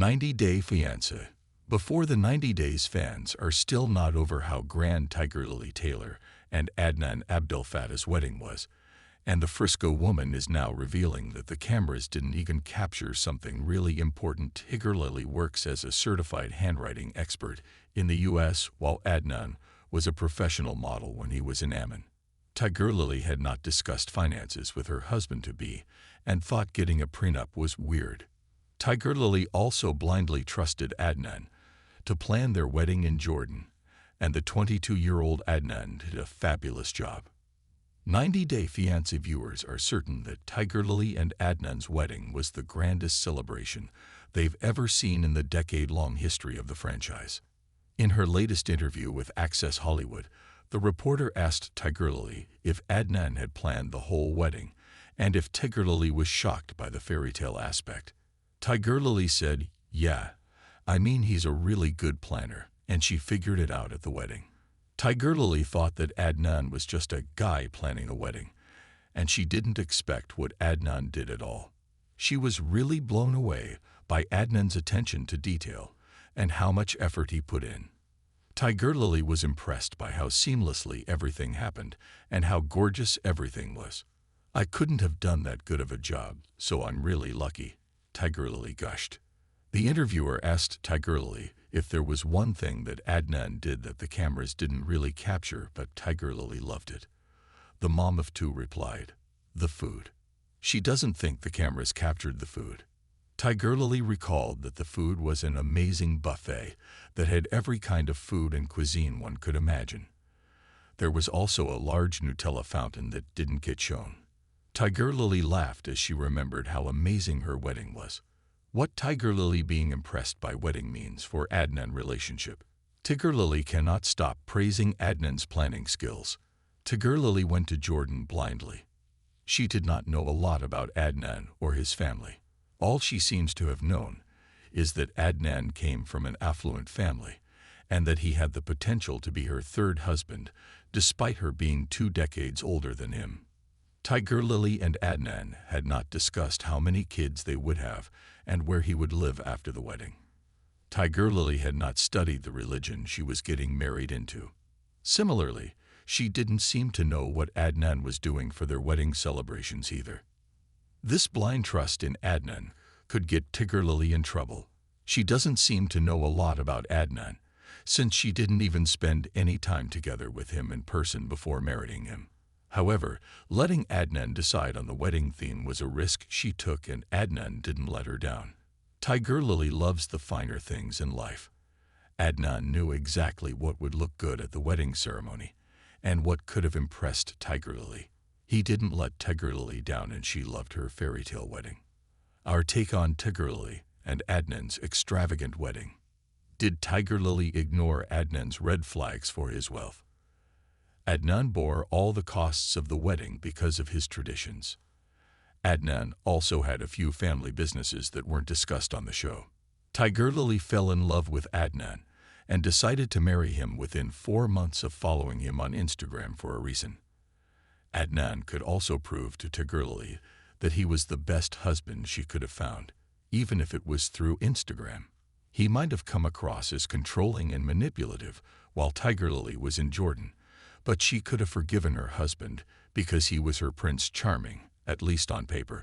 90-Day Fiancé. Before the 90 Days, fans are still not over how grand Tigerlily Taylor and Adnan Abdelfattah's wedding was, and the Frisco woman is now revealing that the cameras didn't even capture something really important. Tigerlily works as a certified handwriting expert in the U.S., while Adnan was a professional model when he was in Amman. Tigerlily had not discussed finances with her husband-to-be and thought getting a prenup was weird. Tigerlily also blindly trusted Adnan to plan their wedding in Jordan, and the 22-year-old Adnan did a fabulous job. 90-Day Fiancé viewers are certain that Tigerlily and Adnan's wedding was the grandest celebration they've ever seen in the decade-long history of the franchise. In her latest interview with Access Hollywood, the reporter asked Tigerlily if Adnan had planned the whole wedding and if Tigerlily was shocked by the fairy tale aspect. Tigerlily said, "Yeah, I mean he's a really good planner, and she figured it out at the wedding." Tigerlily thought that Adnan was just a guy planning a wedding, and she didn't expect what Adnan did at all. She was really blown away by Adnan's attention to detail and how much effort he put in. Tigerlily was impressed by how seamlessly everything happened and how gorgeous everything was. "I couldn't have done that good of a job, so I'm really lucky," Tigerlily gushed. The interviewer asked Tigerlily if there was one thing that Adnan did that the cameras didn't really capture, but Tigerlily loved it. The mom of two replied, "The food." She doesn't think the cameras captured the food. Tigerlily recalled that the food was an amazing buffet that had every kind of food and cuisine one could imagine. There was also a large Nutella fountain that didn't get shown. Tigerlily laughed as she remembered how amazing her wedding was. What Tigerlily being impressed by wedding means for Adnan relationship. Tigerlily cannot stop praising Adnan's planning skills. Tigerlily went to Jordan blindly. She did not know a lot about Adnan or his family. All she seems to have known is that Adnan came from an affluent family and that he had the potential to be her third husband, despite her being 2 decades older than him. Tigerlily and Adnan had not discussed how many kids they would have and where he would live after the wedding. Tigerlily had not studied the religion she was getting married into. Similarly, she didn't seem to know what Adnan was doing for their wedding celebrations either. This blind trust in Adnan could get Tigerlily in trouble. She doesn't seem to know a lot about Adnan, since she didn't even spend any time together with him in person before marrying him. However, letting Adnan decide on the wedding theme was a risk she took, and Adnan didn't let her down. Tigerlily loves the finer things in life. Adnan knew exactly what would look good at the wedding ceremony and what could have impressed Tigerlily. He didn't let Tigerlily down, and she loved her fairy tale wedding. Our take on Tigerlily and Adnan's extravagant wedding. Did Tigerlily ignore Adnan's red flags for his wealth? Adnan bore all the costs of the wedding because of his traditions. Adnan also had a few family businesses that weren't discussed on the show. Tigerlily fell in love with Adnan and decided to marry him within 4 months of following him on Instagram for a reason. Adnan could also prove to Tigerlily that he was the best husband she could have found, even if it was through Instagram. He might have come across as controlling and manipulative while Tigerlily was in Jordan, but she could have forgiven her husband because he was her Prince Charming, at least on paper.